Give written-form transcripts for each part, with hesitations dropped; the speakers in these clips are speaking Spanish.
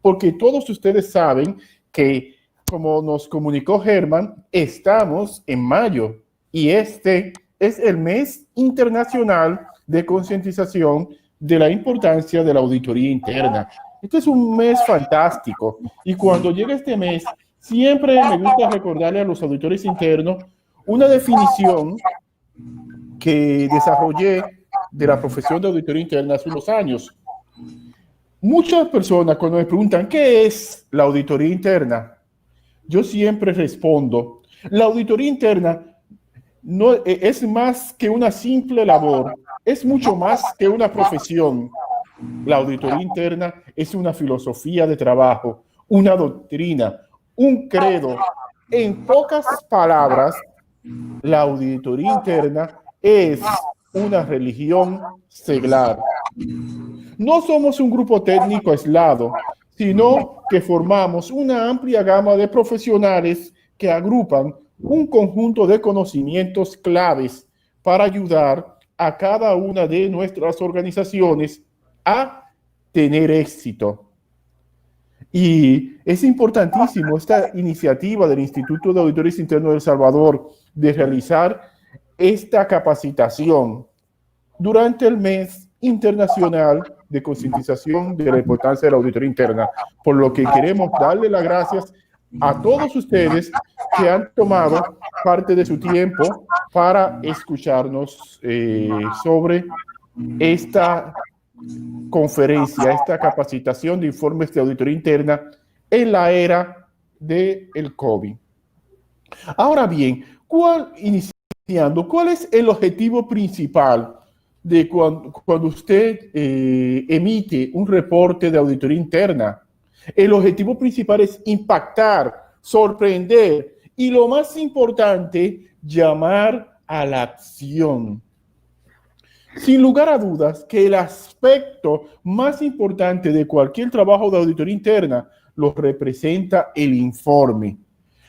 porque todos ustedes saben que, como nos comunicó Germán, estamos en mayo y este es el mes internacional de concientización de la importancia de la auditoría interna. Este es un mes fantástico y cuando llega este mes, siempre me gusta recordarle a los auditores internos una definición que desarrollé de la profesión de auditoría interna hace unos años. Muchas personas cuando me preguntan ¿qué es la auditoría interna? Yo siempre respondo, la auditoría interna no es más que una simple labor, es mucho más que una profesión. La auditoría interna es una filosofía de trabajo, una doctrina, un credo. En pocas palabras, la auditoría interna es una religión seglar. No somos un grupo técnico aislado, sino que formamos una amplia gama de profesionales que agrupan un conjunto de conocimientos claves para ayudar a cada una de nuestras organizaciones a tener éxito. Y es importantísimo esta iniciativa del Instituto de Auditores Internos de El Salvador de realizar esta capacitación durante el mes internacional de concientización de la importancia de la auditoría interna, por lo que queremos darle las gracias a todos ustedes que han tomado parte de su tiempo para escucharnos sobre esta conferencia, esta capacitación de informes de auditoría interna en la era del COVID. Ahora bien, ¿cuál es el objetivo principal de cuando usted emite un reporte de auditoría interna? El objetivo principal es impactar, sorprender y, lo más importante, llamar a la acción. Sin lugar a dudas que el aspecto más importante de cualquier trabajo de auditoría interna lo representa el informe.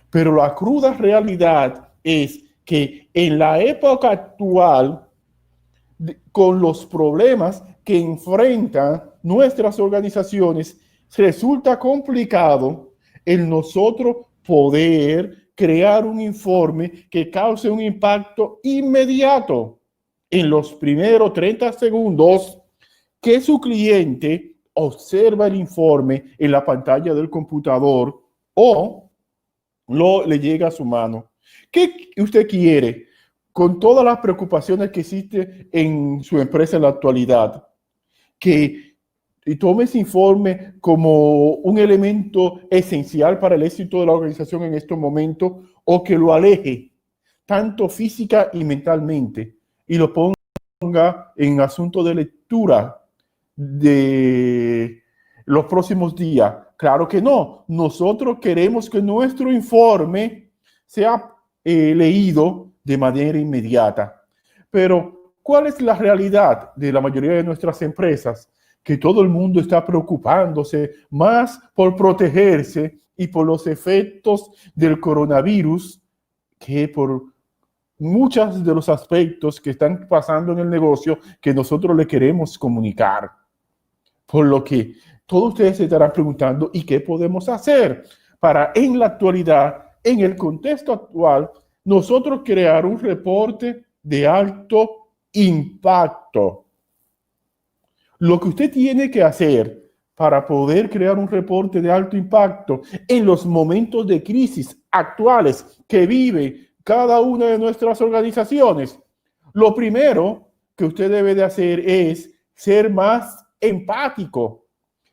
Pero la cruda realidad es que en la época actual, con los problemas que enfrentan nuestras organizaciones, resulta complicado el nosotros poder crear un informe que cause un impacto inmediato en los primeros 30 segundos que su cliente observa el informe en la pantalla del computador o le llega a su mano. ¿Qué usted quiere con todas las preocupaciones que existen en su empresa en la actualidad? Que tome ese informe como un elemento esencial para el éxito de la organización en estos momentos, o que lo aleje tanto física y mentalmente y lo ponga en asunto de lectura de los próximos días. Claro que no. Nosotros queremos que nuestro informe sea leído de manera inmediata. Pero, ¿cuál es la realidad de la mayoría de nuestras empresas? Que todo el mundo está preocupándose más por protegerse y por los efectos del coronavirus que por muchos de los aspectos que están pasando en el negocio que nosotros le queremos comunicar. Por lo que todos ustedes se estarán preguntando, ¿y qué podemos hacer para en la actualidad, en el contexto actual, nosotros crear un reporte de alto impacto? Lo que usted tiene que hacer para poder crear un reporte de alto impacto en los momentos de crisis actuales que vive cada una de nuestras organizaciones, lo primero que usted debe de hacer es ser más empático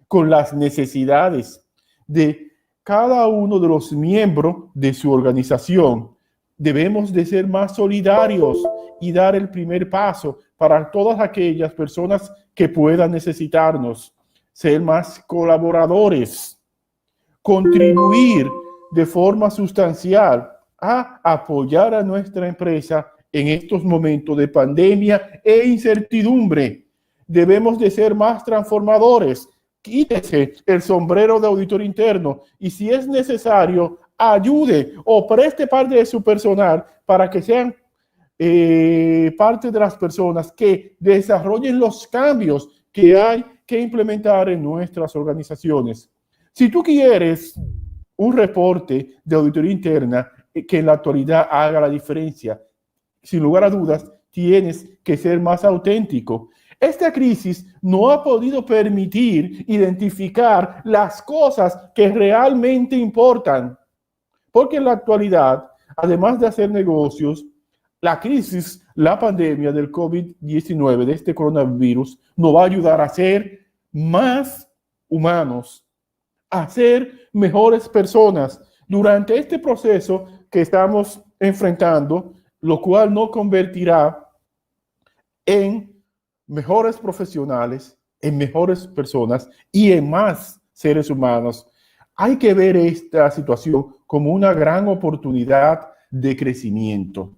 con las necesidades de cada uno de los miembros de su organización. Debemos de ser más solidarios y dar el primer paso para todas aquellas personas que puedan necesitarnos, ser más colaboradores, contribuir de forma sustancial a apoyar a nuestra empresa en estos momentos de pandemia e incertidumbre. Debemos de ser más transformadores. Quítese el sombrero de auditor interno y, si es necesario, ayude o preste parte de su personal para que sean parte de las personas que desarrollen los cambios que hay que implementar en nuestras organizaciones. Si tú quieres un reporte de auditoría interna que en la actualidad haga la diferencia, sin lugar a dudas, tienes que ser más auténtico. Esta crisis no ha podido permitir identificar las cosas que realmente importan, porque en la actualidad, además de hacer negocios, la crisis, la pandemia del COVID-19, de este coronavirus, nos va a ayudar a ser más humanos, a ser mejores personas durante este proceso que estamos enfrentando, lo cual nos convertirá en mejores profesionales, en mejores personas y en más seres humanos. Hay que ver esta situación como una gran oportunidad de crecimiento.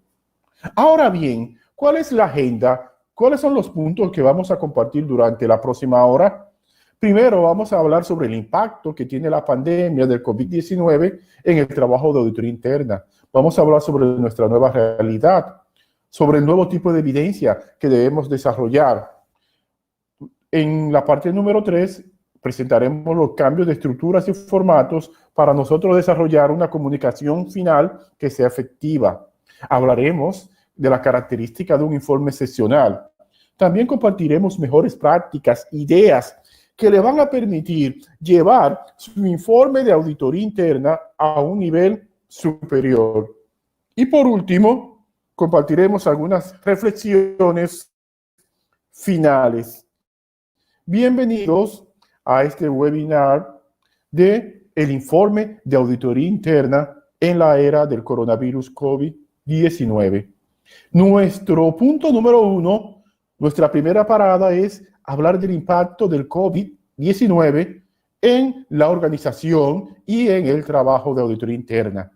Ahora bien, ¿cuál es la agenda? ¿Cuáles son los puntos que vamos a compartir durante la próxima hora? Primero, vamos a hablar sobre el impacto que tiene la pandemia del COVID-19 en el trabajo de auditoría interna. Vamos a hablar sobre nuestra nueva realidad, sobre el nuevo tipo de evidencia que debemos desarrollar. En la parte número 3, presentaremos los cambios de estructuras y formatos para nosotros desarrollar una comunicación final que sea efectiva. Hablaremos de la característica de un informe sesional. También compartiremos mejores prácticas, ideas que le van a permitir llevar su informe de auditoría interna a un nivel superior. Y por último, compartiremos algunas reflexiones finales. Bienvenidos a este webinar de el informe de auditoría interna en la era del coronavirus COVID-19. Nuestro punto número 1, nuestra primera parada es hablar del impacto del COVID-19 en la organización y en el trabajo de auditoría interna.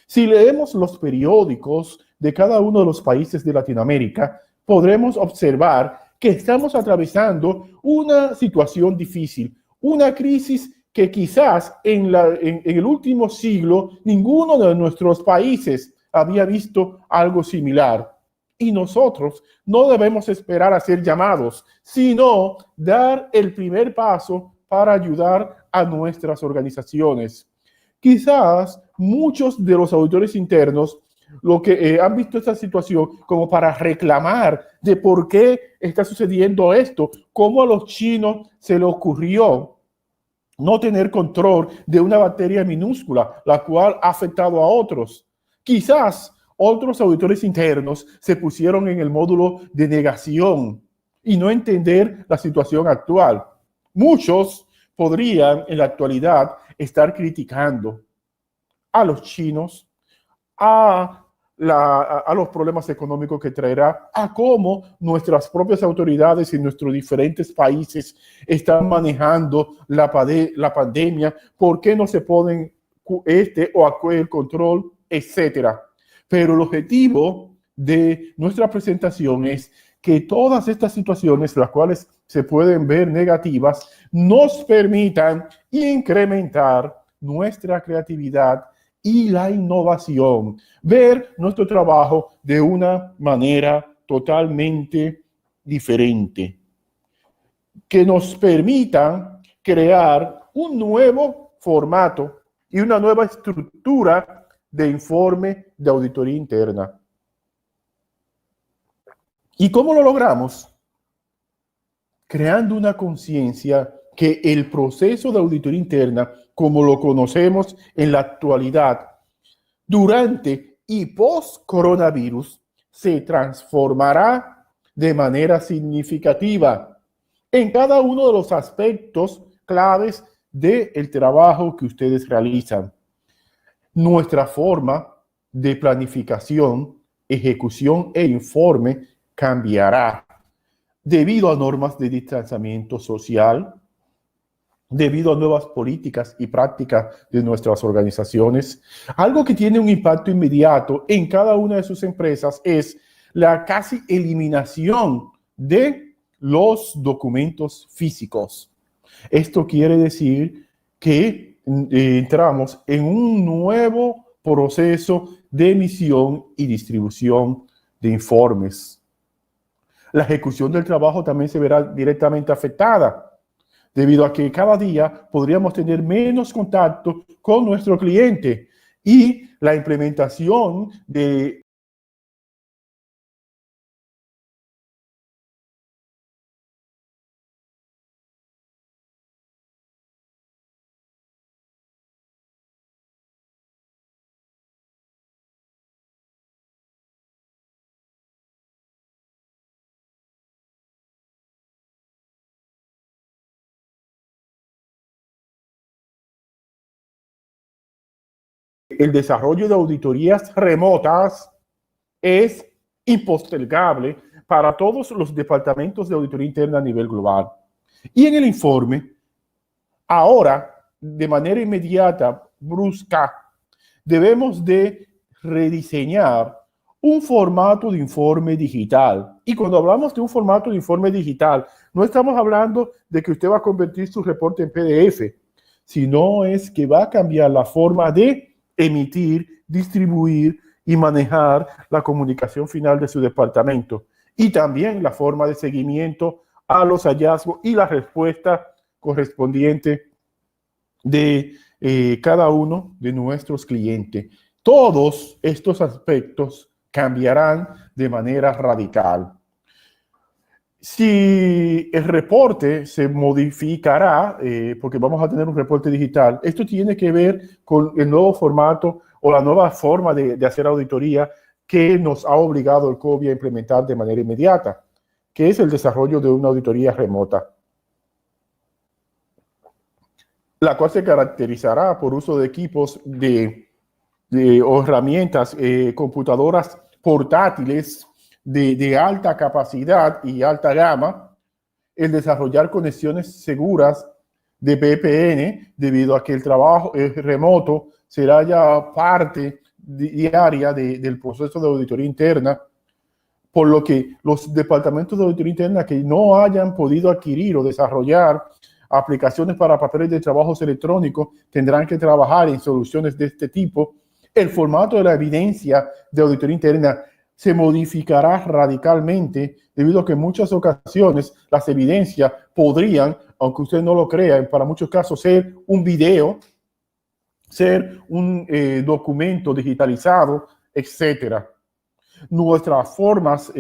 Si leemos los periódicos de cada uno de los países de Latinoamérica, podremos observar que estamos atravesando una situación difícil, una crisis que quizás en el último siglo ninguno de nuestros países había visto algo similar. Y nosotros no debemos esperar a ser llamados, sino dar el primer paso para ayudar a nuestras organizaciones. Quizás muchos de los auditores internos lo que han visto esta situación como para reclamar de por qué está sucediendo esto, cómo a los chinos se les ocurrió no tener control de una bacteria minúscula, la cual ha afectado a otros. Quizás otros auditores internos se pusieron en el módulo de negación y no entender la situación actual. Muchos podrían en la actualidad estar criticando a los chinos, a los problemas económicos que traerá, a cómo nuestras propias autoridades en nuestros diferentes países están manejando la pandemia, por qué no se ponen este o aquel control, etcétera. Pero el objetivo de nuestra presentación es que todas estas situaciones, las cuales se pueden ver negativas, nos permitan incrementar nuestra creatividad y la innovación, ver nuestro trabajo de una manera totalmente diferente, que nos permitan crear un nuevo formato y una nueva estructura de informe de auditoría interna. ¿Y cómo lo logramos? Creando una conciencia que el proceso de auditoría interna, como lo conocemos en la actualidad, durante y post-coronavirus, se transformará de manera significativa en cada uno de los aspectos claves del trabajo que ustedes realizan. Nuestra forma de planificación, ejecución e informe cambiará debido a normas de distanciamiento social, debido a nuevas políticas y prácticas de nuestras organizaciones. Algo que tiene un impacto inmediato en cada una de sus empresas es la casi eliminación de los documentos físicos. Esto quiere decir que entramos en un nuevo proceso de emisión y distribución de informes. La ejecución del trabajo también se verá directamente afectada. debido a que cada día podríamos tener menos contacto con nuestro cliente y la implementación de el desarrollo de auditorías remotas es impostergable para todos los departamentos de auditoría interna a nivel global. Y en el informe, ahora, de manera inmediata, brusca, debemos de rediseñar un formato de informe digital. Y cuando hablamos de un formato de informe digital, no estamos hablando de que usted va a convertir su reporte en PDF, sino es que va a cambiar la forma de emitir, distribuir y manejar la comunicación final de su departamento. Y también la forma de seguimiento a los hallazgos y la respuesta correspondiente de cada uno de nuestros clientes. Todos estos aspectos cambiarán de manera radical. Si el reporte se modificará, porque vamos a tener un reporte digital, esto tiene que ver con el nuevo formato o la nueva forma de hacer auditoría que nos ha obligado el COVID a implementar de manera inmediata, que es el desarrollo de una auditoría remota, la cual se caracterizará por uso de equipos o herramientas, computadoras portátiles de alta capacidad y alta gama, el desarrollar conexiones seguras de VPN, debido a que el trabajo remoto será ya parte diaria del proceso de auditoría interna, por lo que los departamentos de auditoría interna que no hayan podido adquirir o desarrollar aplicaciones para papeles de trabajos electrónicos tendrán que trabajar en soluciones de este tipo. El formato de la evidencia de auditoría interna se modificará radicalmente debido a que en muchas ocasiones las evidencias podrían, aunque usted no lo crea, para muchos casos ser un video, ser un documento digitalizado, etcétera. Nuestras formas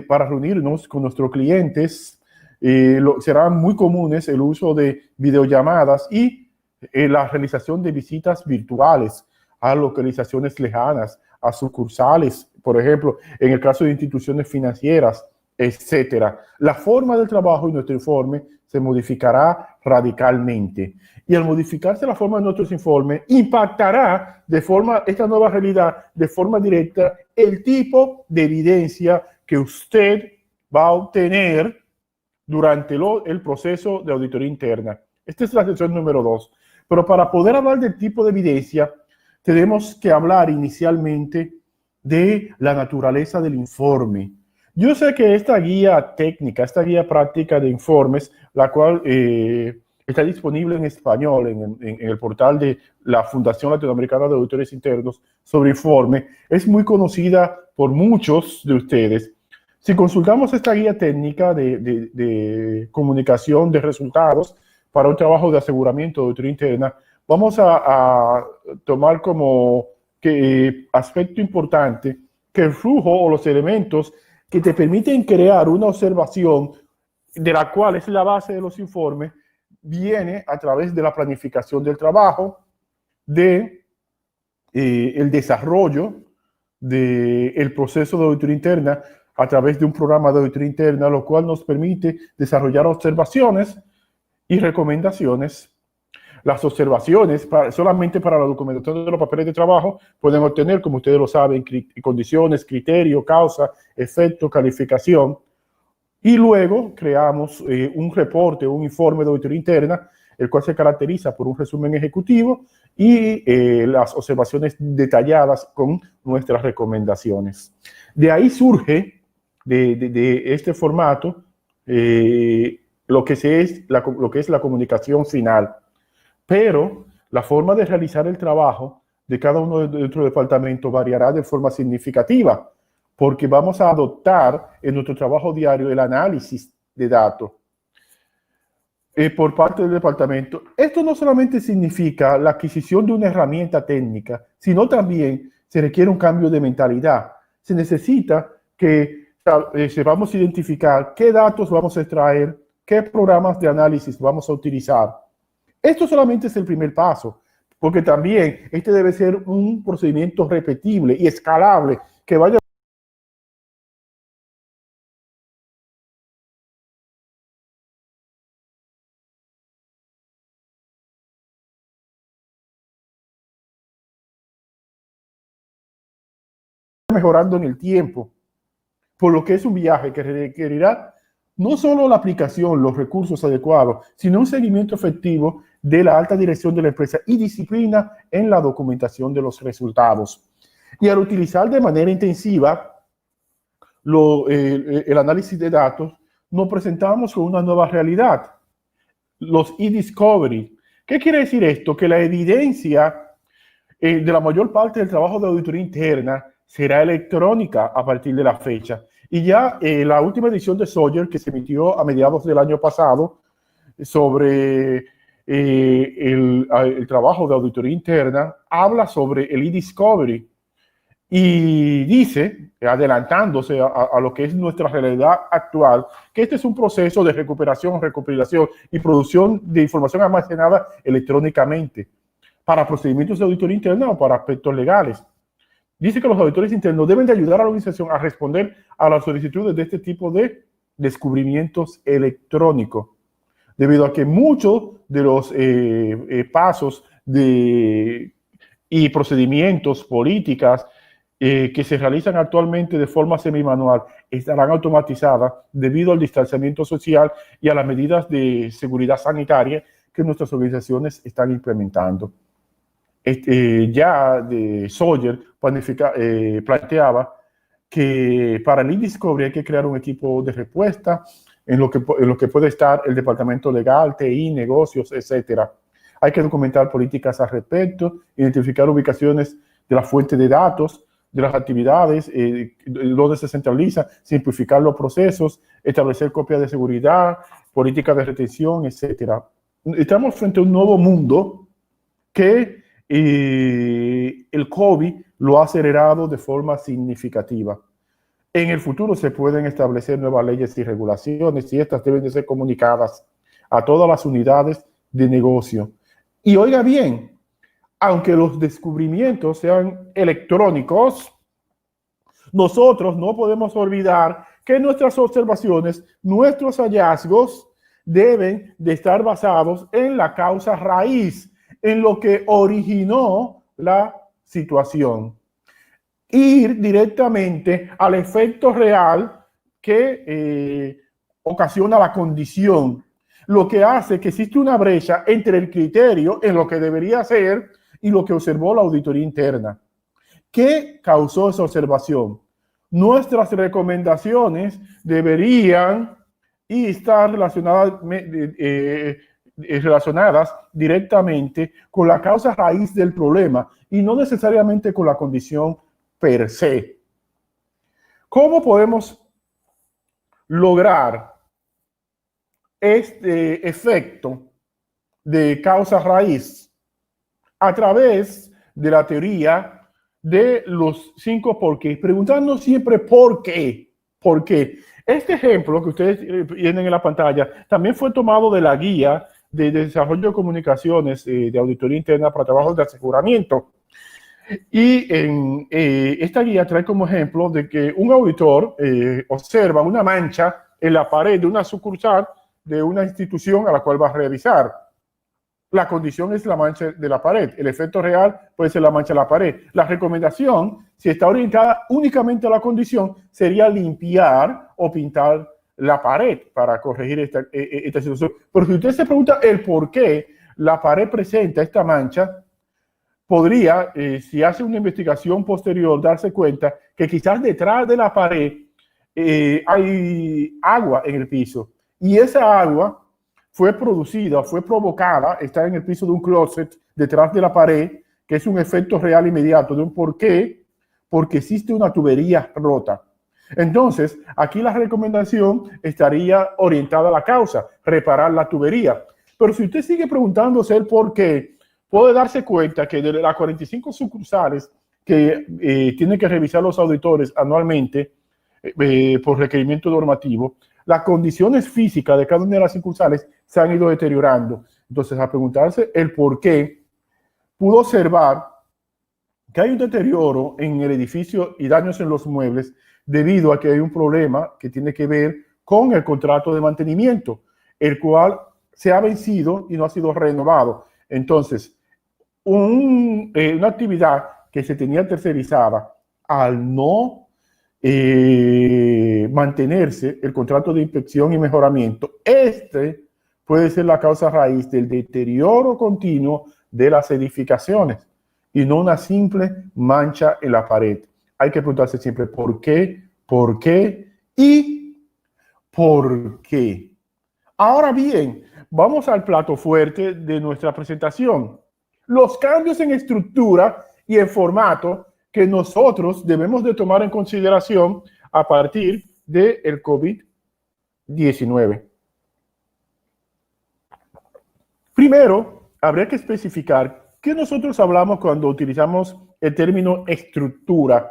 para reunirnos con nuestros clientes serán muy comunes el uso de videollamadas y la realización de visitas virtuales a localizaciones lejanas, a sucursales, por ejemplo, en el caso de instituciones financieras, etcétera. La forma del trabajo y nuestro informe se modificará radicalmente. Y al modificarse la forma de nuestros informes, impactará esta nueva realidad de forma directa el tipo de evidencia que usted va a obtener durante el proceso de auditoría interna. Esta es la sección número 2. Pero para poder hablar del tipo de evidencia, tenemos que hablar inicialmente de la naturaleza del informe. Yo sé que esta guía técnica, esta guía práctica de informes, la cual está disponible en español en el portal de la Fundación Latinoamericana de Auditores Internos sobre informe, es muy conocida por muchos de ustedes. Si consultamos esta guía técnica de comunicación de resultados para un trabajo de aseguramiento de auditoría interna, vamos a tomar como aspecto importante que el flujo o los elementos que te permiten crear una observación de la cual es la base de los informes, viene a través de la planificación del trabajo, de el desarrollo del proceso de auditoría interna a través de un programa de auditoría interna, lo cual nos permite desarrollar observaciones y recomendaciones. Las observaciones, solamente para la documentación de los papeles de trabajo, pueden obtener, como ustedes lo saben, condiciones, criterio, causa, efecto, calificación. Y luego creamos un reporte, un informe de auditoría interna, el cual se caracteriza por un resumen ejecutivo y las observaciones detalladas con nuestras recomendaciones. De ahí surge, de este formato, lo que es la comunicación final. Pero la forma de realizar el trabajo de cada uno de nuestros departamentos variará de forma significativa, porque vamos a adoptar en nuestro trabajo diario el análisis de datos. por parte del departamento. Esto no solamente significa la adquisición de una herramienta técnica, sino también se requiere un cambio de mentalidad. Se necesita que sepamos identificar qué datos vamos a extraer, qué programas de análisis vamos a utilizar. Esto solamente es el primer paso, porque también este debe ser un procedimiento repetible y escalable que vaya mejorando en el tiempo, por lo que es un viaje que requerirá no solo la aplicación, los recursos adecuados, sino un seguimiento efectivo de la alta dirección de la empresa y disciplina en la documentación de los resultados. Y al utilizar de manera intensiva el análisis de datos, nos presentamos con una nueva realidad, los e-discovery. ¿Qué quiere decir esto? Que la evidencia de la mayor parte del trabajo de auditoría interna será electrónica a partir de la fecha. Y ya la última edición de Sawyer, que se emitió a mediados del año pasado, sobre el trabajo de auditoría interna, habla sobre el e-discovery y dice, adelantándose a lo que es nuestra realidad actual, que este es un proceso de recuperación, recopilación y producción de información almacenada electrónicamente para procedimientos de auditoría interna o para aspectos legales. Dice que los auditores internos deben de ayudar a la organización a responder a las solicitudes de este tipo de descubrimientos electrónicos, debido a que muchos de los pasos y procedimientos, políticas que se realizan actualmente de forma semimanual estarán automatizadas debido al distanciamiento social y a las medidas de seguridad sanitaria que nuestras organizaciones están implementando. Ya de Sawyer planteaba que para el e-discovery hay que crear un equipo de respuesta en lo que puede estar el departamento legal, TI, negocios, etcétera. Hay que documentar políticas al respecto, identificar ubicaciones de la fuente de datos, de las actividades, donde se centraliza, simplificar los procesos, establecer copias de seguridad, políticas de retención, etcétera. Estamos frente a un nuevo mundo que el COVID lo ha acelerado de forma significativa. En el futuro se pueden establecer nuevas leyes y regulaciones y estas deben de ser comunicadas a todas las unidades de negocio. Y oiga bien, aunque los descubrimientos sean electrónicos, nosotros no podemos olvidar que nuestras observaciones, nuestros hallazgos deben de estar basados en la causa raíz, en lo que originó la situación. Ir directamente al efecto real que ocasiona la condición, lo que hace que existe una brecha entre el criterio en lo que debería ser y lo que observó la auditoría interna. ¿Qué causó esa observación? Nuestras recomendaciones deberían estar relacionadas directamente con la causa raíz del problema y no necesariamente con la condición per se. ¿Cómo podemos lograr este efecto de causa raíz? A través de la teoría de los 5 por qué, preguntándonos siempre por qué. ¿Por qué? Este ejemplo que ustedes tienen en la pantalla también fue tomado de la guía de desarrollo de comunicaciones de auditoría interna para trabajos de aseguramiento. Y esta guía trae como ejemplo de que un auditor observa una mancha en la pared de una sucursal de una institución a la cual va a revisar. La condición es la mancha de la pared. El efecto real puede ser la mancha de la pared. La recomendación, si está orientada únicamente a la condición, sería limpiar o pintar la pared para corregir esta situación. Pero si usted se pregunta el por qué la pared presenta esta mancha, podría, si hace una investigación posterior, darse cuenta que quizás detrás de la pared hay agua en el piso. Y esa agua fue producida, fue provocada, está en el piso de un closet detrás de la pared, que es un efecto real inmediato de un por qué, porque existe una tubería rota. Entonces, aquí la recomendación estaría orientada a la causa, reparar la tubería. Pero si usted sigue preguntándose el por qué, puede darse cuenta que de las 45 sucursales que tienen que revisar los auditores anualmente por requerimiento normativo, las condiciones físicas de cada una de las sucursales se han ido deteriorando. Entonces, a preguntarse el por qué, pudo observar que hay un deterioro en el edificio y daños en los muebles debido a que hay un problema que tiene que ver con el contrato de mantenimiento, el cual se ha vencido y no ha sido renovado. Entonces, una actividad que se tenía tercerizada, al no mantenerse el contrato de inspección y mejoramiento, puede ser la causa raíz del deterioro continuo de las edificaciones y no una simple mancha en la pared. Hay que preguntarse siempre por qué y por qué. Ahora bien, vamos al plato fuerte de nuestra presentación. Los cambios en estructura y en formato que nosotros debemos de tomar en consideración a partir del COVID-19. Primero, habría que especificar qué nosotros hablamos cuando utilizamos el término estructura.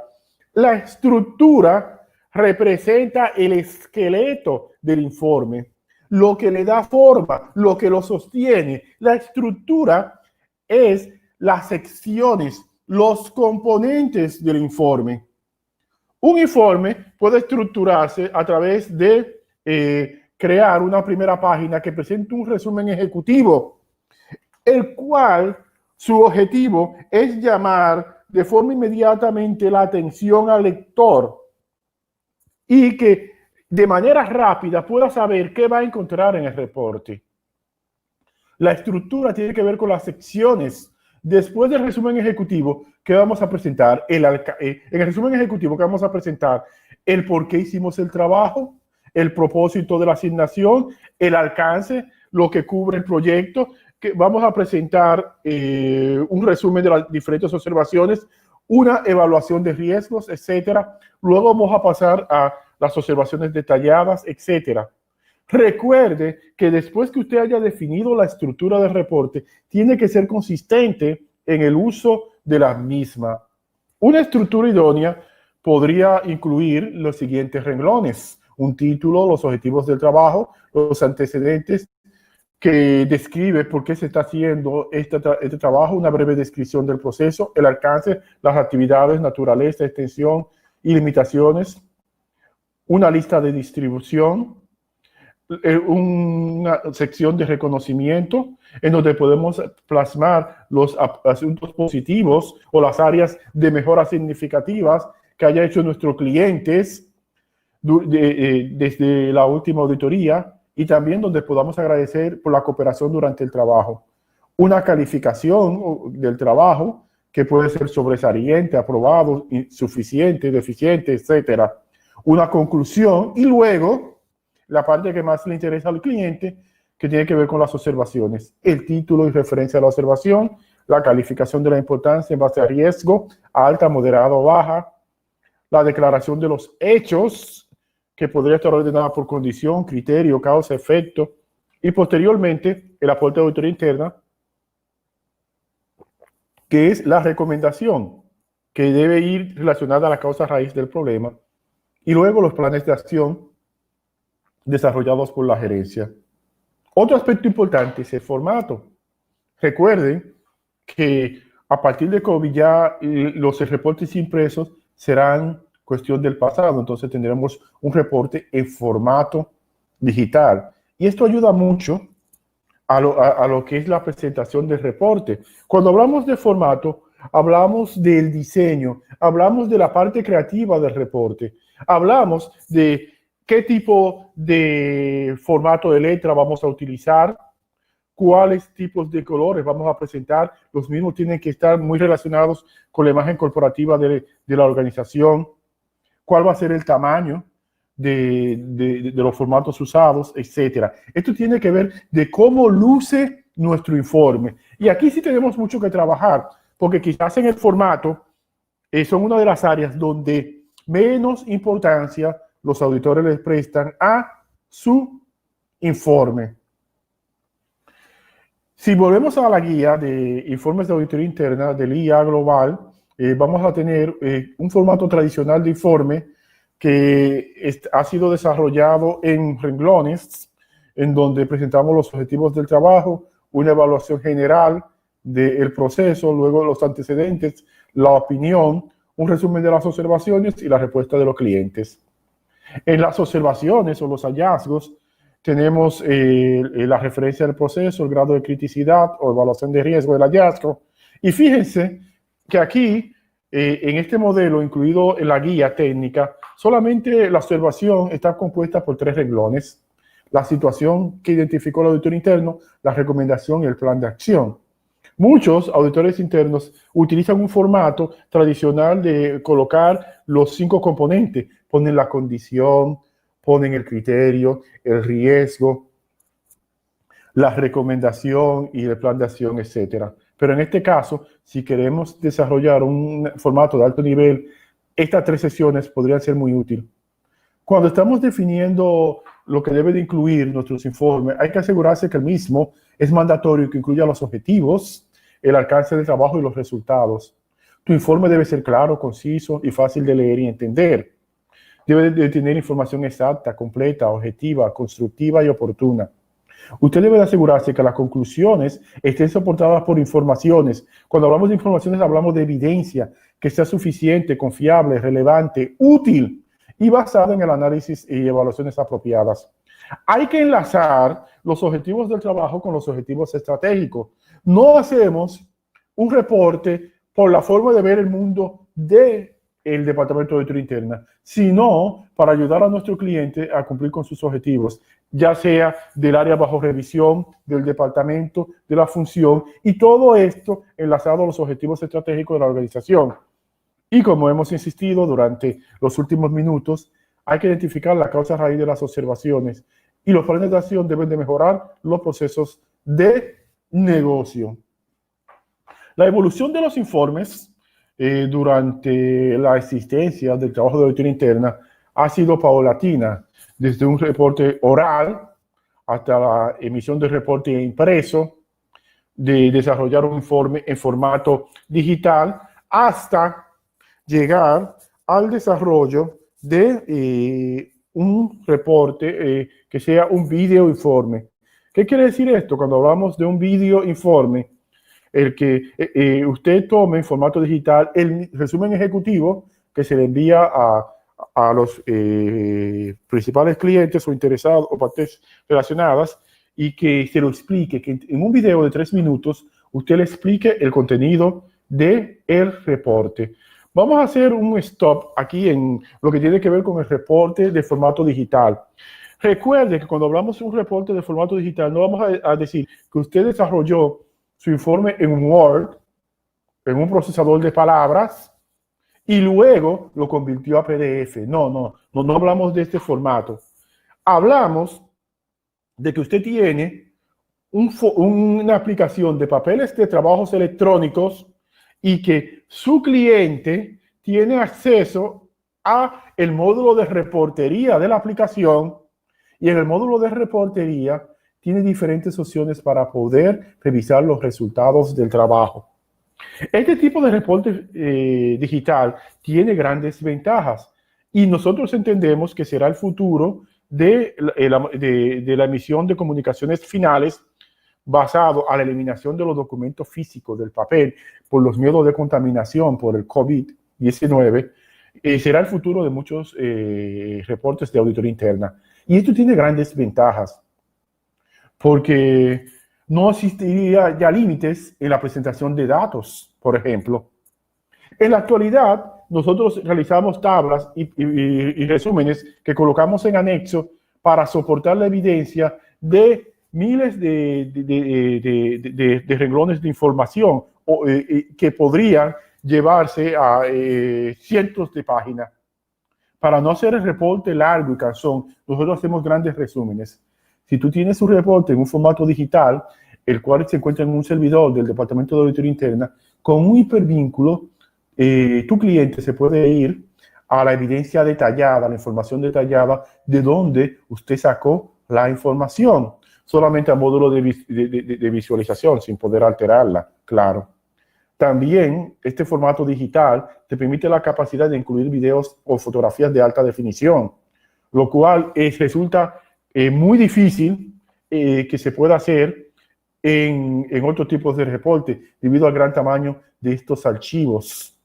La estructura representa el esqueleto del informe, lo que le da forma, lo que lo sostiene. La estructura es las secciones, los componentes del informe. Un informe puede estructurarse a través de crear una primera página que presente un resumen ejecutivo, el cual su objetivo es llamar de forma inmediatamente la atención al lector y que de manera rápida pueda saber qué va a encontrar en el reporte. La estructura tiene que ver con las secciones. Después del resumen ejecutivo que vamos a presentar, en el resumen ejecutivo que vamos a presentar, el por qué hicimos el trabajo, el propósito de la asignación, el alcance, lo que cubre el proyecto, que vamos a presentar un resumen de las diferentes observaciones, una evaluación de riesgos, etcétera. Luego vamos a pasar a las observaciones detalladas, etcétera. Recuerde que después que usted haya definido la estructura del reporte, tiene que ser consistente en el uso de la misma. Una estructura idónea podría incluir los siguientes renglones: un título, los objetivos del trabajo, los antecedentes que describe por qué se está haciendo este trabajo, una breve descripción del proceso, el alcance, las actividades, naturaleza, extensión y limitaciones, una lista de distribución, una sección de reconocimiento en donde podemos plasmar los asuntos positivos o las áreas de mejoras significativas que haya hecho nuestros clientes desde la última auditoría, y también donde podamos agradecer por la cooperación durante el trabajo. Una calificación del trabajo que puede ser sobresaliente, aprobado, insuficiente, deficiente, etcétera. Una conclusión y luego la parte que más le interesa al cliente, que tiene que ver con las observaciones. El título y referencia a la observación, la calificación de la importancia en base a riesgo, alta, moderada o baja, la declaración de los hechos, que podría estar ordenada por condición, criterio, causa, efecto, y posteriormente el aporte de auditoría interna, que es la recomendación, que debe ir relacionada a la causa raíz del problema, y luego los planes de acción desarrollados por la gerencia. Otro aspecto importante es el formato. Recuerden que a partir de COVID ya los reportes impresos serán cuestión del pasado, entonces tendremos un reporte en formato digital. Y esto ayuda mucho a lo que es la presentación del reporte. Cuando hablamos de formato, hablamos del diseño, hablamos de la parte creativa del reporte, hablamos de qué tipo de formato de letra vamos a utilizar, cuáles tipos de colores vamos a presentar. Los mismos tienen que estar muy relacionados con la imagen corporativa de la organización, cuál va a ser el tamaño de los formatos usados, etcétera. Esto tiene que ver de cómo luce nuestro informe. Y aquí sí tenemos mucho que trabajar, porque quizás en el formato son una de las áreas donde menos importancia los auditores les prestan a su informe. Si volvemos a la guía de informes de auditoría interna del IA Global, vamos a tener un formato tradicional de informe que ha sido desarrollado en renglones, en donde presentamos los objetivos del trabajo, una evaluación general del proceso, luego los antecedentes, la opinión, un resumen de las observaciones y la respuesta de los clientes. En las observaciones o los hallazgos tenemos la referencia del proceso, el grado de criticidad o evaluación de riesgo del hallazgo. Y fíjense que aquí, en este modelo, incluido en la guía técnica, solamente la observación está compuesta por 3 renglones: la situación que identificó el auditor interno, la recomendación y el plan de acción. Muchos auditores internos utilizan un formato tradicional de colocar los 5 componentes. Ponen la condición, ponen el criterio, el riesgo, la recomendación y el plan de acción, etc. Pero en este caso, si queremos desarrollar un formato de alto nivel, estas 3 sesiones podrían ser muy útiles. Cuando estamos definiendo lo que debe de incluir nuestros informes, hay que asegurarse que el mismo es mandatorio y que incluya los objetivos, el alcance del trabajo y los resultados. Tu informe debe ser claro, conciso y fácil de leer y entender. Debe de tener información exacta, completa, objetiva, constructiva y oportuna. Usted debe de asegurarse que las conclusiones estén soportadas por informaciones. Cuando hablamos de informaciones, hablamos de evidencia que sea suficiente, confiable, relevante, útil y basada en el análisis y evaluaciones apropiadas. Hay que enlazar los objetivos del trabajo con los objetivos estratégicos. No hacemos un reporte por la forma de ver el mundo del Departamento de Auditoría Interna, sino para ayudar a nuestro cliente a cumplir con sus objetivos, ya sea del área bajo revisión, del departamento, de la función, y todo esto enlazado a los objetivos estratégicos de la organización. Y como hemos insistido durante los últimos minutos, hay que identificar la causa raíz de las observaciones y los planes de acción deben de mejorar los procesos de negocio. La evolución de los informes durante la existencia del trabajo de auditoría interna ha sido paulatina, desde un reporte oral hasta la emisión del reporte impreso, de desarrollar un informe en formato digital, hasta llegar al desarrollo de un reporte que sea un video informe. ¿Qué quiere decir esto? Cuando hablamos de un video informe, el que usted tome en formato digital el resumen ejecutivo que se le envía a los principales clientes o interesados o partes relacionadas y que se lo explique, que en un video de 3 minutos usted le explique el contenido del reporte. Vamos a hacer un stop aquí en lo que tiene que ver con el reporte de formato digital. Recuerde que cuando hablamos de un reporte de formato digital, no vamos a decir que usted desarrolló su informe en Word, en un procesador de palabras, y luego lo convirtió a PDF. No hablamos de este formato. Hablamos de que usted tiene una aplicación de papeles de trabajos electrónicos y que su cliente tiene acceso a el módulo de reportería de la aplicación, y en el módulo de reportería tiene diferentes opciones para poder revisar los resultados del trabajo. Este tipo de reporte digital tiene grandes ventajas y nosotros entendemos que será el futuro de la emisión de comunicaciones finales basado a la eliminación de los documentos físicos del papel por los miedos de contaminación por el COVID-19. Será el futuro de muchos reportes de auditoría interna. Y esto tiene grandes ventajas, porque no existiría ya límites en la presentación de datos, por ejemplo. En la actualidad, nosotros realizamos tablas y resúmenes que colocamos en anexo para soportar la evidencia de miles de renglones de información que podrían llevarse a cientos de páginas. Para no hacer el reporte largo y cansón, nosotros hacemos grandes resúmenes. Si tú tienes un reporte en un formato digital, el cual se encuentra en un servidor del Departamento de Auditoría Interna, con un hipervínculo, tu cliente se puede ir a la evidencia detallada, a la información detallada de dónde usted sacó la información, solamente a módulo de visualización, sin poder alterarla, claro. También este formato digital te permite la capacidad de incluir videos o fotografías de alta definición, lo cual resulta muy difícil que se pueda hacer en otros tipos de reporte debido al gran tamaño de estos archivos.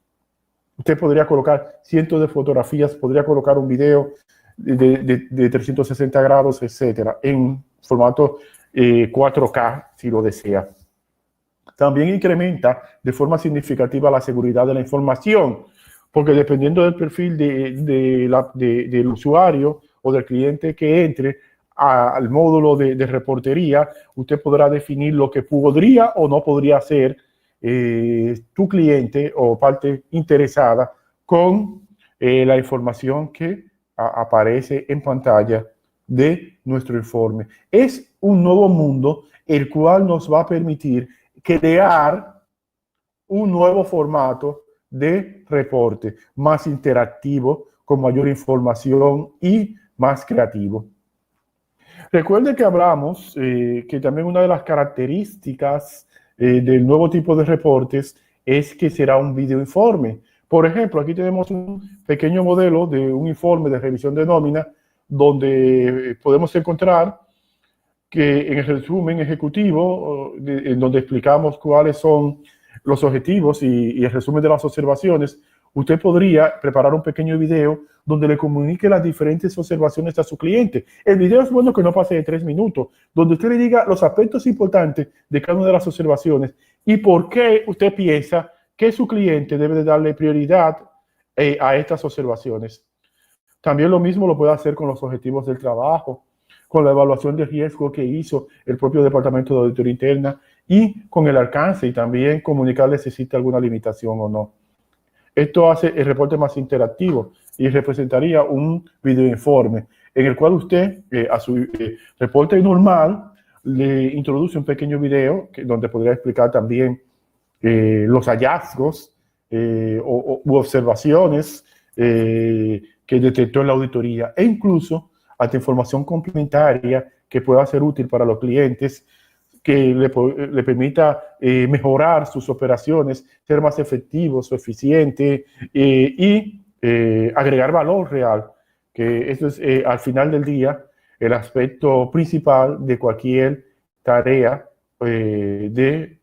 Usted podría colocar cientos de fotografías, podría colocar un video de 360 grados, etcétera, en formato 4K si lo desea. También incrementa de forma significativa la seguridad de la información, porque dependiendo del perfil del usuario o del cliente que entre al módulo de reportería, usted podrá definir lo que podría o no podría hacer tu cliente o parte interesada con la información que aparece en pantalla de nuestro informe. Es un nuevo mundo el cual nos va a permitir crear un nuevo formato de reporte más interactivo, con mayor información y más creativo. Recuerde que hablamos que también una de las características del nuevo tipo de reportes es que será un videoinforme. Por ejemplo, aquí tenemos un pequeño modelo de un informe de revisión de nómina donde podemos encontrar que en el resumen ejecutivo, en donde explicamos cuáles son los objetivos y el resumen de las observaciones, usted podría preparar un pequeño video donde le comunique las diferentes observaciones a su cliente. El video es bueno que no pase de 3 minutos, donde usted le diga los aspectos importantes de cada una de las observaciones y por qué usted piensa que su cliente debe de darle prioridad a estas observaciones. También lo mismo lo puede hacer con los objetivos del trabajo, con la evaluación de riesgo que hizo el propio Departamento de Auditoría Interna y con el alcance y también comunicarle si existe alguna limitación o no. Esto hace el reporte más interactivo y representaría un videoinforme en el cual usted a su reporte normal le introduce un pequeño video donde podría explicar también los hallazgos u observaciones que detectó en la auditoría e incluso hasta información complementaria que pueda ser útil para los clientes, que le permita mejorar sus operaciones, ser más efectivos o eficientes y agregar valor real, que eso es al final del día el aspecto principal de cualquier tarea de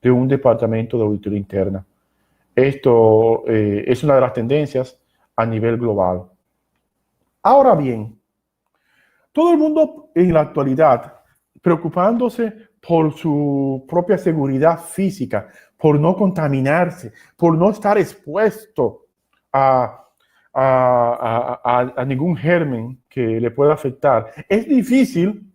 un departamento de auditoría interna. Esto es una de las tendencias a nivel global. Ahora bien, todo el mundo en la actualidad preocupándose por su propia seguridad física, por no contaminarse, por no estar expuesto a ningún germen que le pueda afectar. Es difícil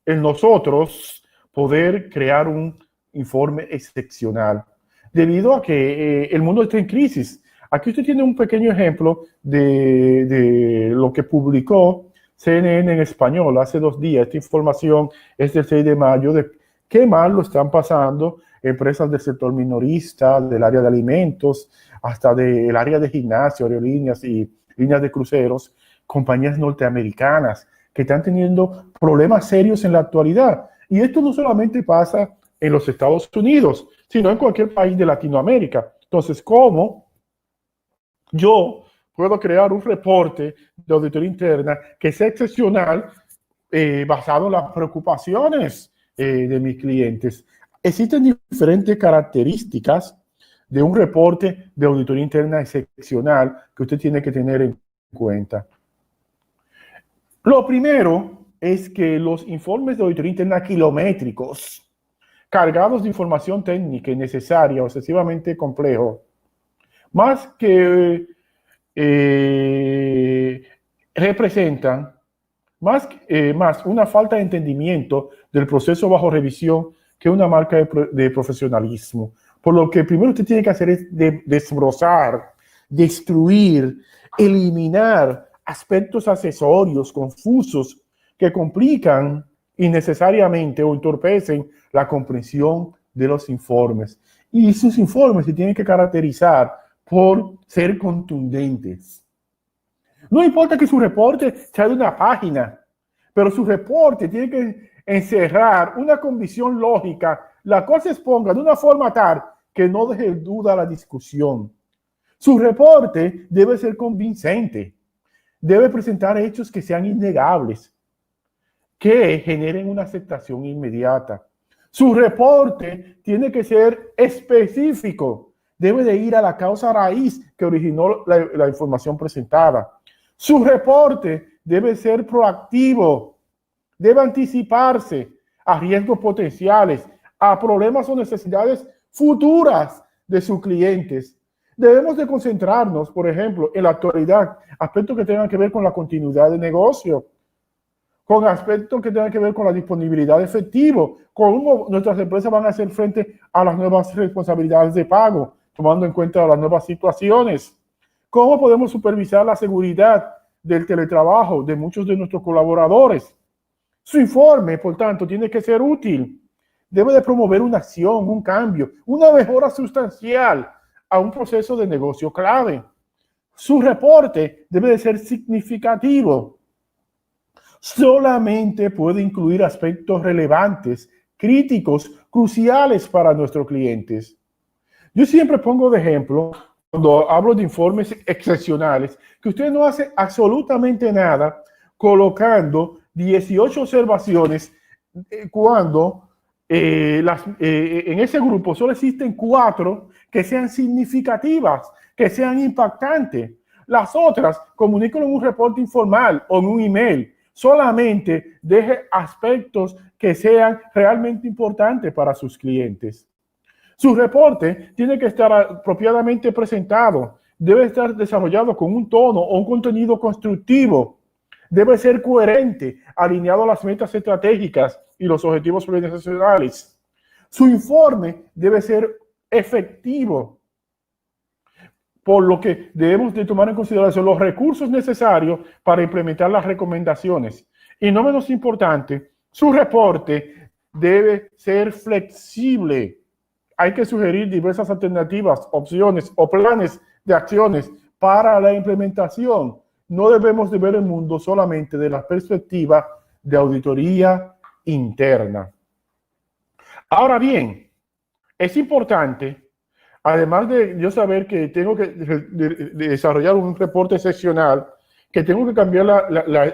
en nosotros poder crear un informe excepcional debido a que el mundo está en crisis. Aquí usted tiene un pequeño ejemplo de lo que publicó CNN en español hace 2 días. Esta información es del 6 de mayo de qué mal lo están pasando empresas del sector minorista, del área de alimentos, hasta del área de gimnasio, aerolíneas y líneas de cruceros, compañías norteamericanas que están teniendo problemas serios en la actualidad. Y esto no solamente pasa en los Estados Unidos, sino en cualquier país de Latinoamérica. Entonces, ¿cómo yo puedo crear un reporte de auditoría interna que sea excepcional basado en las preocupaciones de mis clientes? Existen diferentes características de un reporte de auditoría interna excepcional que usted tiene que tener en cuenta. Lo primero es que los informes de auditoría interna kilométricos, cargados de información técnica innecesaria o excesivamente complejo, más que representan más una falta de entendimiento del proceso bajo revisión que una marca de profesionalismo. Por lo que primero usted tiene que hacer es desbrozar, destruir, eliminar aspectos accesorios confusos que complican innecesariamente o entorpecen la comprensión de los informes. Y sus informes se tienen que caracterizar por ser contundentes, No importa que su reporte sea de una página, pero su reporte tiene que encerrar una convicción lógica, la cual se exponga de una forma tal que no deje duda la discusión. Su reporte debe ser convincente, debe presentar hechos que sean innegables, que generen una aceptación inmediata. Su reporte tiene que ser específico, debe de ir a la causa raíz que originó la información presentada. Su reporte debe ser proactivo, debe anticiparse a riesgos potenciales, a problemas o necesidades futuras de sus clientes. Debemos de concentrarnos, por ejemplo, en la actualidad, aspectos que tengan que ver con la continuidad de negocio, con aspectos que tengan que ver con la disponibilidad de efectivo, cómo nuestras empresas van a hacer frente a las nuevas responsabilidades de pago, tomando en cuenta las nuevas situaciones. ¿Cómo podemos supervisar la seguridad del teletrabajo de muchos de nuestros colaboradores? Su informe, por tanto, tiene que ser útil. Debe de promover una acción, un cambio, una mejora sustancial a un proceso de negocio clave. Su reporte debe de ser significativo. Solamente puede incluir aspectos relevantes, críticos, cruciales para nuestros clientes. Yo siempre pongo de ejemplo, cuando hablo de informes excepcionales, que usted no hace absolutamente nada colocando 18 observaciones cuando en ese grupo solo existen 4 que sean significativas, que sean impactantes. Las otras, comuníquenlo en un reporte informal o en un email. Solamente deje aspectos que sean realmente importantes para sus clientes. Su reporte tiene que estar apropiadamente presentado, debe estar desarrollado con un tono o un contenido constructivo, debe ser coherente, alineado a las metas estratégicas y los objetivos organizacionales. Su informe debe ser efectivo, por lo que debemos de tomar en consideración los recursos necesarios para implementar las recomendaciones. Y no menos importante, su reporte debe ser flexible. Hay que sugerir diversas alternativas, opciones o planes de acciones para la implementación. No debemos de ver el mundo solamente de la perspectiva de auditoría interna. Ahora bien, es importante, además de yo saber que tengo que desarrollar un reporte seccional, que tengo que cambiar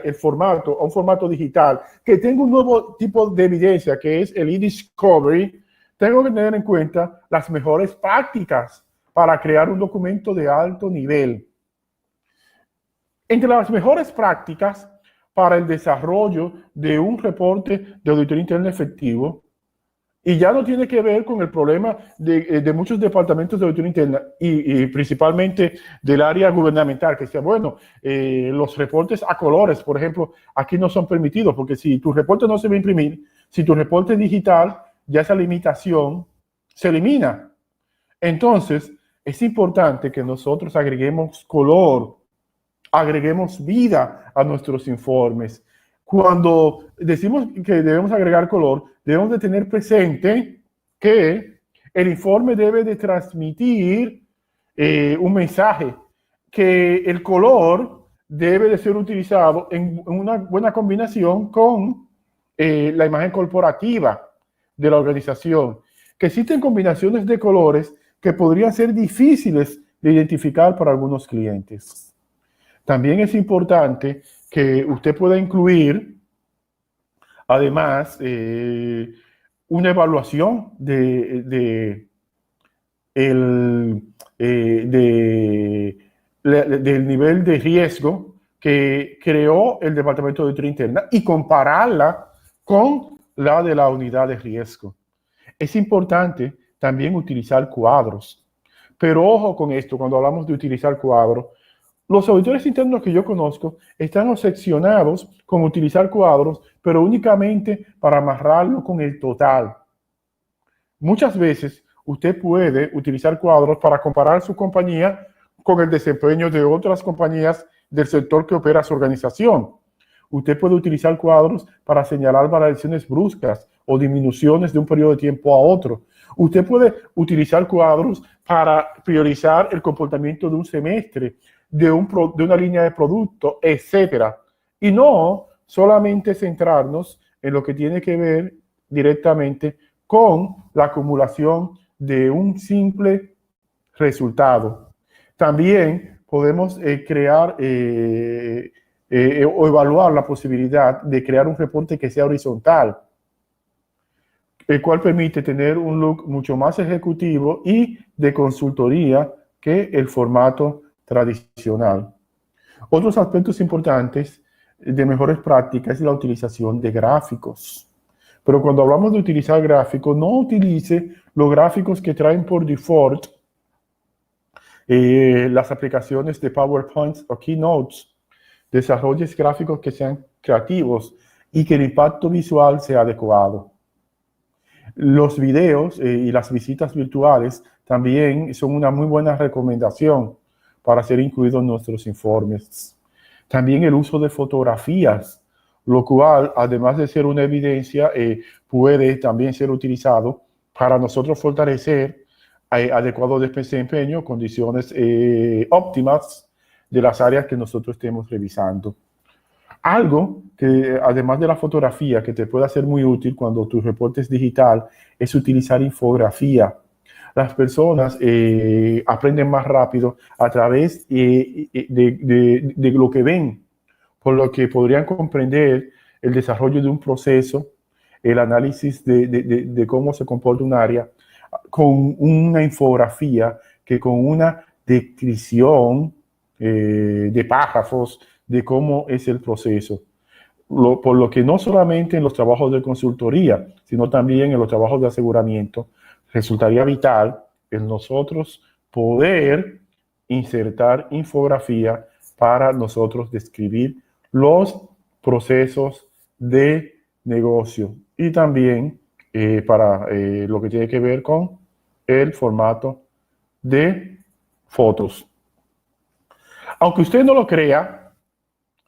el formato a un formato digital, que tengo un nuevo tipo de evidencia que es el e-discovery, tengo que tener en cuenta las mejores prácticas para crear un documento de alto nivel. Entre las mejores prácticas para el desarrollo de un reporte de auditoría interna efectivo, y ya no tiene que ver con el problema de muchos departamentos de auditoría interna y principalmente del área gubernamental, que sea, bueno, los reportes a colores, por ejemplo, aquí no son permitidos, porque si tu reporte no se va a imprimir, si tu reporte es digital, ya esa limitación se elimina. Entonces, es importante que nosotros agreguemos color, agreguemos vida a nuestros informes. Cuando decimos que debemos agregar color, debemos de tener presente que el informe debe de transmitir un mensaje, que el color debe de ser utilizado en una buena combinación con la imagen corporativa de la organización, que existen combinaciones de colores que podrían ser difíciles de identificar para algunos clientes. También es importante que usted pueda incluir, además, una evaluación del nivel de riesgo que creó el Departamento de Auditoría Interna y compararla con la de la unidad de riesgo. Es importante también utilizar cuadros, pero ojo con esto, cuando hablamos de utilizar cuadros, los auditores internos que yo conozco están obsesionados con utilizar cuadros, pero únicamente para amarrarlo con el total. Muchas veces usted puede utilizar cuadros para comparar su compañía con el desempeño de otras compañías del sector que opera su organización. Usted puede utilizar cuadros para señalar variaciones bruscas o disminuciones de un periodo de tiempo a otro. Usted puede utilizar cuadros para priorizar el comportamiento de un semestre, de una línea de producto, etcétera. Y no solamente centrarnos en lo que tiene que ver directamente con la acumulación de un simple resultado. También podemos crear o evaluar la posibilidad de crear un reporte que sea horizontal, el cual permite tener un look mucho más ejecutivo y de consultoría que el formato tradicional. Otros aspectos importantes de mejores prácticas es la utilización de gráficos. Pero cuando hablamos de utilizar gráficos, no utilice los gráficos que traen por default las aplicaciones de PowerPoint o Keynotes. Desarrolles gráficos que sean creativos y que el impacto visual sea adecuado. Los videos y las visitas virtuales también son una muy buena recomendación para ser incluidos en nuestros informes. También el uso de fotografías, lo cual, además de ser una evidencia, puede también ser utilizado para nosotros fortalecer adecuado desempeño, condiciones óptimas de las áreas que nosotros estemos revisando. Algo que, además de la fotografía, que te puede ser muy útil cuando tu reporte es digital, es utilizar infografía. Las personas aprenden más rápido a través de lo que ven, por lo que podrían comprender el desarrollo de un proceso, el análisis de cómo se comporta un área, con una infografía que con una descripción de párrafos de cómo es el proceso. Por lo que no solamente en los trabajos de consultoría, sino también en los trabajos de aseguramiento, resultaría vital en nosotros poder insertar infografía para nosotros describir los procesos de negocio y también para lo que tiene que ver con el formato de fotos. Aunque usted no lo crea,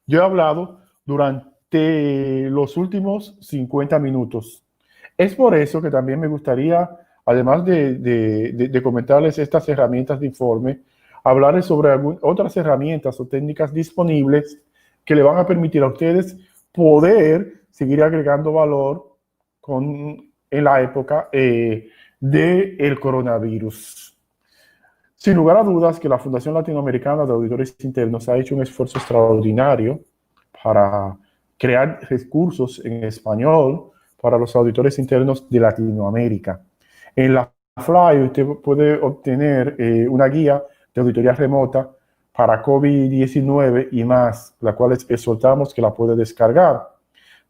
yo he hablado durante los últimos 50 minutos. Es por eso que también me gustaría, además de comentarles estas herramientas de informe, hablarles sobre otras herramientas o técnicas disponibles que le van a permitir a ustedes poder seguir agregando valor en la época del coronavirus. Sin lugar a dudas que la Fundación Latinoamericana de Auditores Internos ha hecho un esfuerzo extraordinario para crear recursos en español para los auditores internos de Latinoamérica. En la Fly usted puede obtener una guía de auditoría remota para COVID-19 y más, la cual exhortamos que la puede descargar.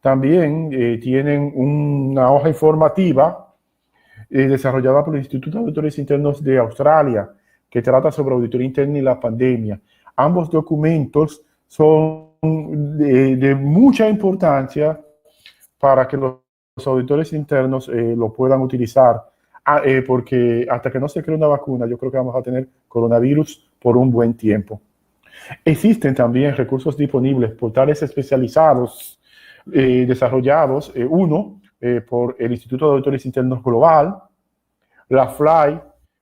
También tienen una hoja informativa desarrollada por el Instituto de Auditores Internos de Australia, que trata sobre auditoría interna y la pandemia. Ambos documentos son de mucha importancia para que los auditores internos lo puedan utilizar, porque hasta que no se cree una vacuna, yo creo que vamos a tener coronavirus por un buen tiempo. Existen también recursos disponibles, portales especializados desarrollados, uno por el Instituto de Auditores Internos Global, la FLY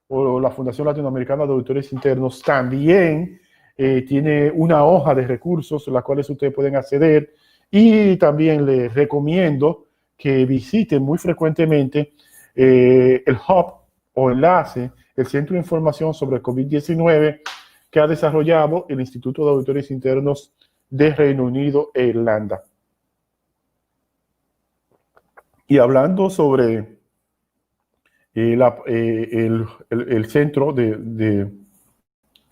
o la Fundación Latinoamericana de Auditores Internos también tiene una hoja de recursos a las cuales ustedes pueden acceder, y también les recomiendo que visiten muy frecuentemente el hub o enlace, el Centro de Información sobre COVID-19 que ha desarrollado el Instituto de Auditores Internos de Reino Unido e Irlanda. Y hablando sobre el Centro de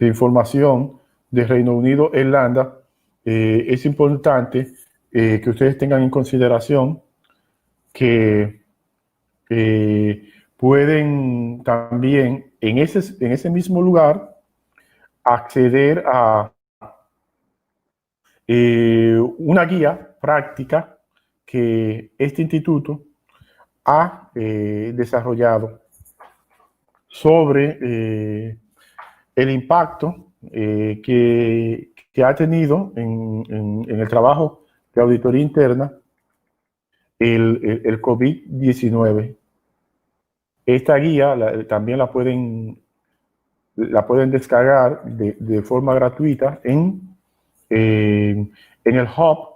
Información de Reino Unido e Irlanda, es importante que ustedes tengan en consideración que pueden también en ese mismo lugar acceder a una guía práctica que este instituto ha desarrollado sobre el impacto que ha tenido en el trabajo de auditoría interna el COVID-19. Esta guía también la pueden la pueden descargar de forma gratuita en el hub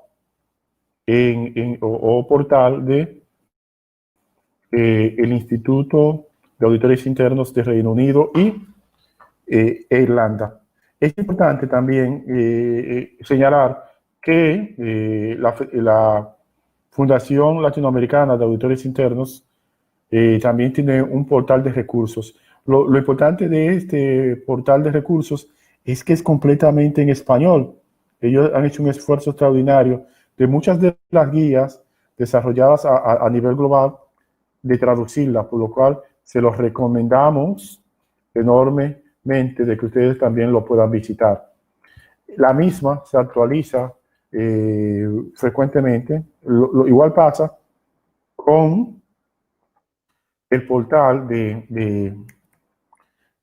o portal de el Instituto de Auditores Internos de Reino Unido y Irlanda. Es importante también señalar que la Fundación Latinoamericana de Auditores Internos también tiene un portal de recursos. Lo importante de este portal de recursos es que es completamente en español. Ellos han hecho un esfuerzo extraordinario de muchas de las guías desarrolladas a nivel global de traducirlas, por lo cual se los recomendamos enormemente de que ustedes también lo puedan visitar. La misma se actualiza frecuentemente. Igual pasa con el portal de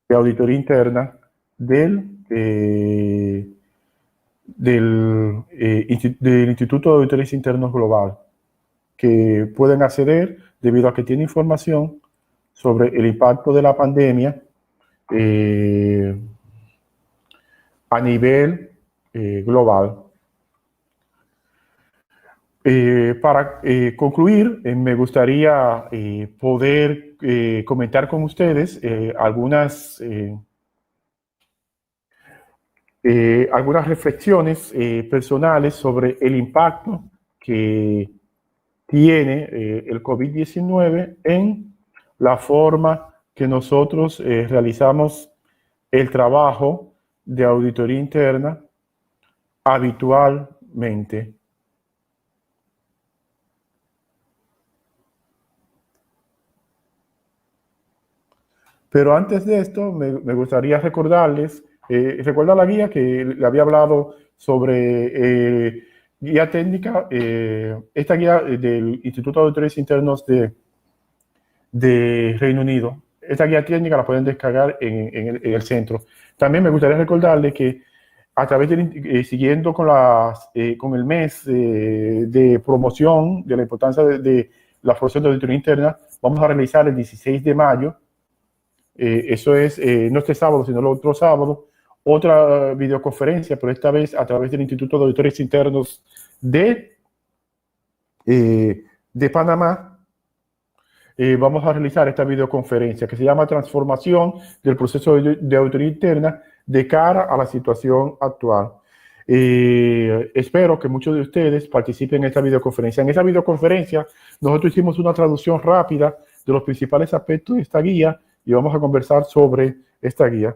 auditoría interna del Instituto de Auditores Internos Global, que pueden acceder debido a que tiene información sobre el impacto de la pandemia a nivel global. Para concluir, me gustaría poder comentar con ustedes algunas reflexiones personales sobre el impacto que tiene el COVID-19 en la forma que nosotros realizamos el trabajo de auditoría interna habitualmente. Pero antes de esto, me gustaría recordarles, recuerda la guía que le había hablado sobre guía técnica, esta guía del Instituto de Auditores Internos de Reino Unido. Esta guía técnica la pueden descargar en el centro. También me gustaría recordarles que a través de, siguiendo con el mes de promoción de la importancia de la formación de auditoría interna, vamos a realizar el 16 de mayo, eso es no este sábado, sino el otro sábado, otra videoconferencia, pero esta vez a través del Instituto de Auditores Internos de Panamá. Vamos a realizar esta videoconferencia que se llama Transformación del proceso de auditoría interna de cara a la situación actual. Espero que muchos de ustedes participen en esta videoconferencia. En esa videoconferencia nosotros hicimos una traducción rápida de los principales aspectos de esta guía y vamos a conversar sobre esta guía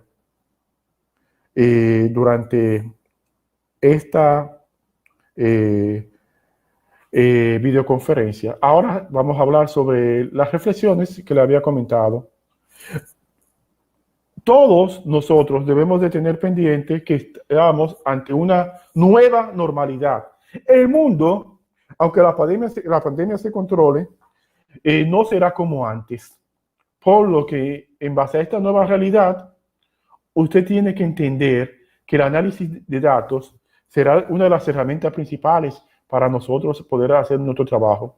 durante esta videoconferencia. Ahora vamos a hablar sobre las reflexiones que le había comentado. Todos nosotros debemos de tener pendiente que estamos ante una nueva normalidad. El mundo, aunque la pandemia se controle, no será como antes. Por lo que, en base a esta nueva realidad, usted tiene que entender que el análisis de datos será una de las herramientas principales para nosotros poder hacer nuestro trabajo.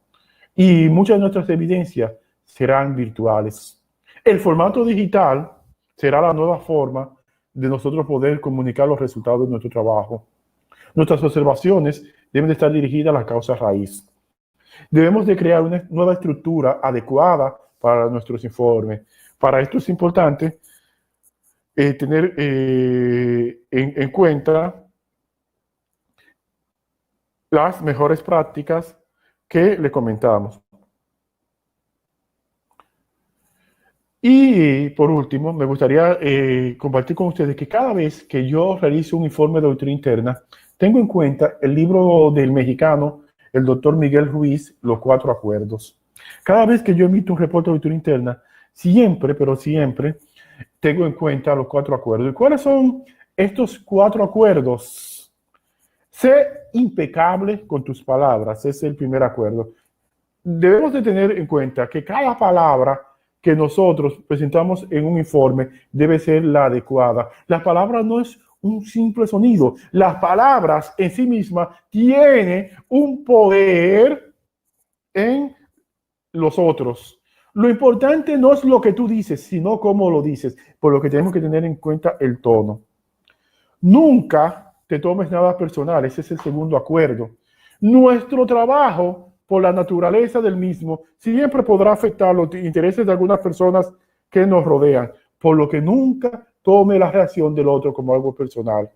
Y muchas de nuestras evidencias serán virtuales. El formato digital será la nueva forma de nosotros poder comunicar los resultados de nuestro trabajo. Nuestras observaciones deben de estar dirigidas a la causa raíz. Debemos de crear una nueva estructura adecuada para nuestros informes. Para esto es importante tener en cuenta las mejores prácticas que le comentamos. Y por último, me gustaría compartir con ustedes que cada vez que yo realizo un informe de auditoría interna, tengo en cuenta el libro del mexicano, el doctor Miguel Ruiz, Los Cuatro Acuerdos. Cada vez que yo emito un reporte de auditoría interna, siempre, pero siempre, tengo en cuenta los cuatro acuerdos. ¿Y cuáles son estos cuatro acuerdos? Sé impecable con tus palabras, ese es el primer acuerdo. Debemos de tener en cuenta que cada palabra que nosotros presentamos en un informe debe ser la adecuada. La palabra no es un simple sonido. Las palabras en sí mismas tienen un poder en los otros. Lo importante no es lo que tú dices, sino cómo lo dices, por lo que tenemos que tener en cuenta el tono. Nunca te tomes nada personal, ese es el segundo acuerdo. Nuestro trabajo, por la naturaleza del mismo, siempre podrá afectar los intereses de algunas personas que nos rodean, por lo que nunca tome la reacción del otro como algo personal.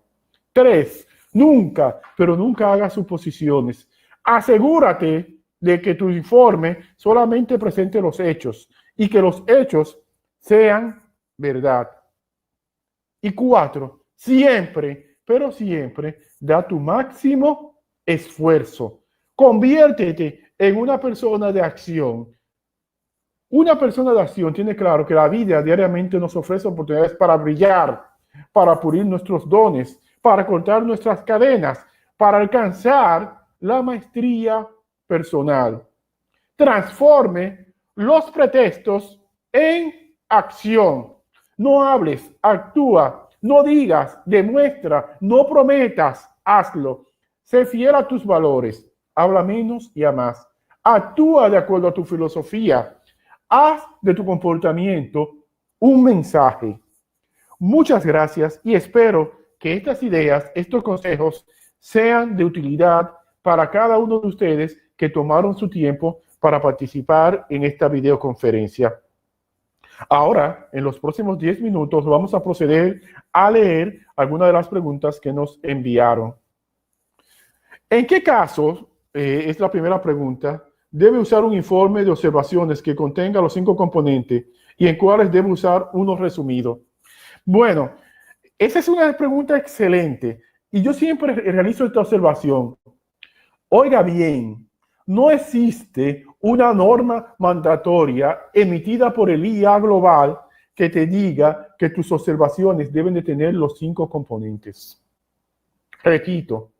3. Nunca, pero nunca hagas suposiciones. Asegúrate de que tu informe solamente presente los hechos y que los hechos sean verdad. Y 4. Siempre, pero siempre, da tu máximo esfuerzo. Conviértete en una persona de acción. Una persona de acción tiene claro que la vida diariamente nos ofrece oportunidades para brillar, para pulir nuestros dones, para cortar nuestras cadenas, para alcanzar la maestría personal. Transforme los pretextos en acción. No hables, actúa, no digas, demuestra, no prometas, hazlo. Sé fiel a tus valores, habla menos y a más. Actúa de acuerdo a tu filosofía. Haz de tu comportamiento un mensaje. Muchas gracias y espero que estas ideas, estos consejos sean de utilidad para cada uno de ustedes que tomaron su tiempo para participar en esta videoconferencia. Ahora, en los próximos 10 minutos, vamos a proceder a leer algunas de las preguntas que nos enviaron. ¿En qué casos, es la primera pregunta, debe usar un informe de observaciones que contenga los 5 componentes y en cuáles debe usar uno resumido? Bueno, esa es una pregunta excelente y yo siempre realizo esta observación. Oiga bien, no existe una norma mandatoria emitida por el IA Global que te diga que tus observaciones deben de tener los 5 componentes. Repito,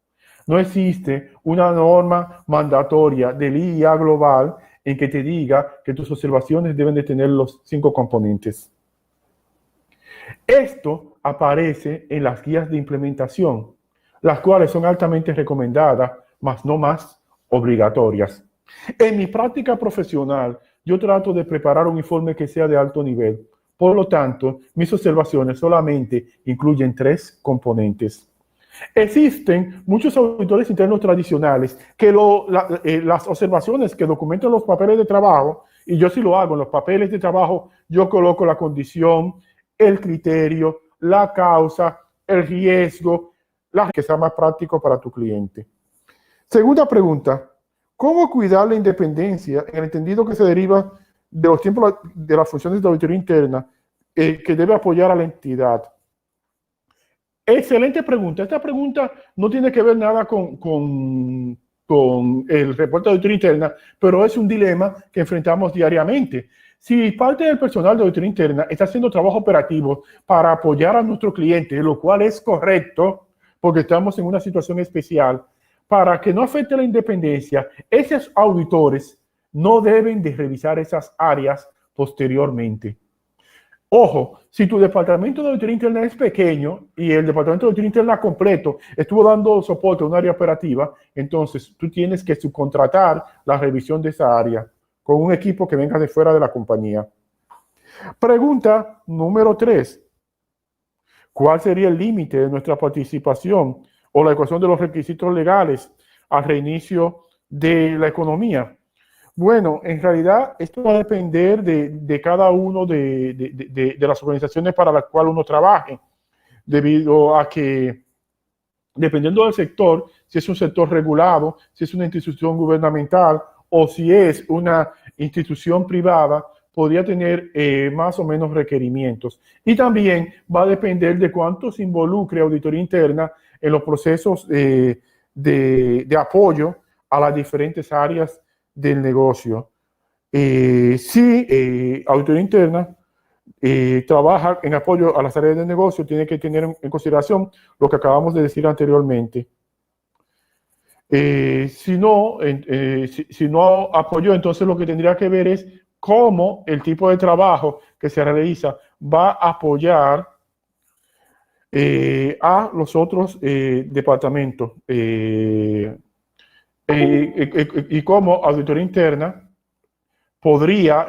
no existe una norma mandatoria del IA Global en que te diga que tus observaciones deben de tener los 5 componentes. Esto aparece en las guías de implementación, las cuales son altamente recomendadas, mas no más obligatorias. En mi práctica profesional, yo trato de preparar un informe que sea de alto nivel. Por lo tanto, mis observaciones solamente incluyen 3 componentes. Existen muchos auditores internos tradicionales que las observaciones que documentan los papeles de trabajo, y yo sí lo hago en los papeles de trabajo, yo coloco la condición, el criterio, la causa, el riesgo, que sea más práctico para tu cliente. Segunda pregunta, ¿cómo cuidar la independencia en el entendido que se deriva de los tiempos de las funciones de auditoría interna que debe apoyar a la entidad? Excelente pregunta. Esta pregunta no tiene que ver nada con el reporte de auditoría interna, pero es un dilema que enfrentamos diariamente. Si parte del personal de auditoría interna está haciendo trabajo operativo para apoyar a nuestro cliente, lo cual es correcto, porque estamos en una situación especial, para que no afecte la independencia, esos auditores no deben de revisar esas áreas posteriormente. Ojo, si tu departamento de auditoría interna es pequeño y el departamento de auditoría interna completo estuvo dando soporte a una área operativa, entonces tú tienes que subcontratar la revisión de esa área con un equipo que venga de fuera de la compañía. Pregunta número 3. ¿Cuál sería el límite de nuestra participación o la ecuación de los requisitos legales al reinicio de la economía? Bueno, en realidad esto va a depender de cada uno de las organizaciones para las cuales uno trabaje, debido a que, dependiendo del sector, si es un sector regulado, si es una institución gubernamental o si es una institución privada, podría tener más o menos requerimientos. Y también va a depender de cuánto se involucre auditoría interna en los procesos de apoyo a las diferentes áreas del negocio. Si auditoría interna trabaja en apoyo a las áreas del negocio, tiene que tener en consideración lo que acabamos de decir anteriormente. Si no apoyó, entonces lo que tendría que ver es cómo el tipo de trabajo que se realiza va a apoyar a los otros departamentos y cómo auditoría interna podría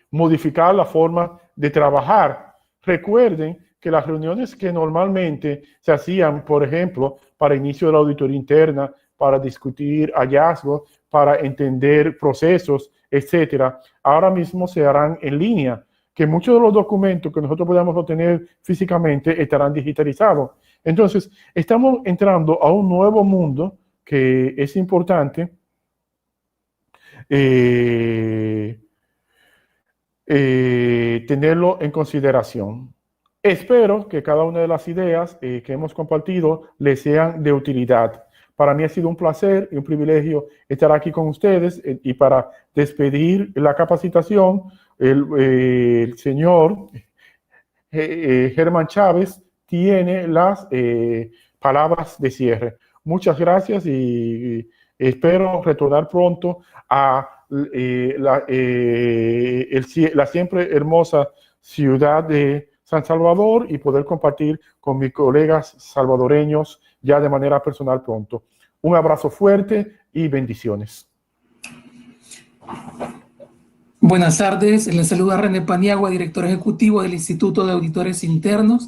modificar la forma de trabajar. Recuerden que las reuniones que normalmente se hacían, por ejemplo, para inicio de la auditoría interna, para discutir hallazgos, para entender procesos, etcétera, ahora mismo se harán en línea, que muchos de los documentos que nosotros podamos obtener físicamente estarán digitalizados. Entonces, estamos entrando a un nuevo mundo que es importante tenerlo en consideración. Espero que cada una de las ideas que hemos compartido les sean de utilidad. Para mí ha sido un placer y un privilegio estar aquí con ustedes y para despedir la capacitación, el señor Germán Chávez tiene las palabras de cierre. Muchas gracias y espero retornar pronto a la siempre hermosa ciudad de San Salvador y poder compartir con mis colegas salvadoreños ya de manera personal pronto. Un abrazo fuerte y bendiciones. Buenas tardes, les saluda René Paniagua, director ejecutivo del Instituto de Auditores Internos.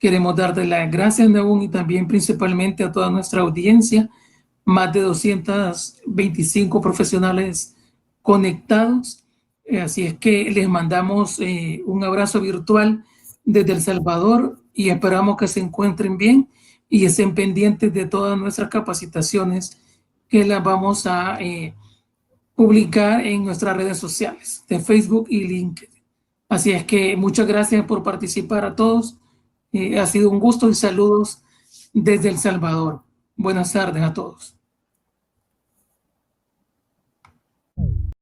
Queremos darte las gracias, Nahum, y también principalmente a toda nuestra audiencia, más de 225 profesionales conectados. Así es que les mandamos un abrazo virtual desde El Salvador y esperamos que se encuentren bien y estén pendientes de todas nuestras capacitaciones que las vamos a publicar en nuestras redes sociales de Facebook y LinkedIn. Así es que muchas gracias por participar a todos. Ha sido un gusto y saludos desde El Salvador. Buenas tardes a todos.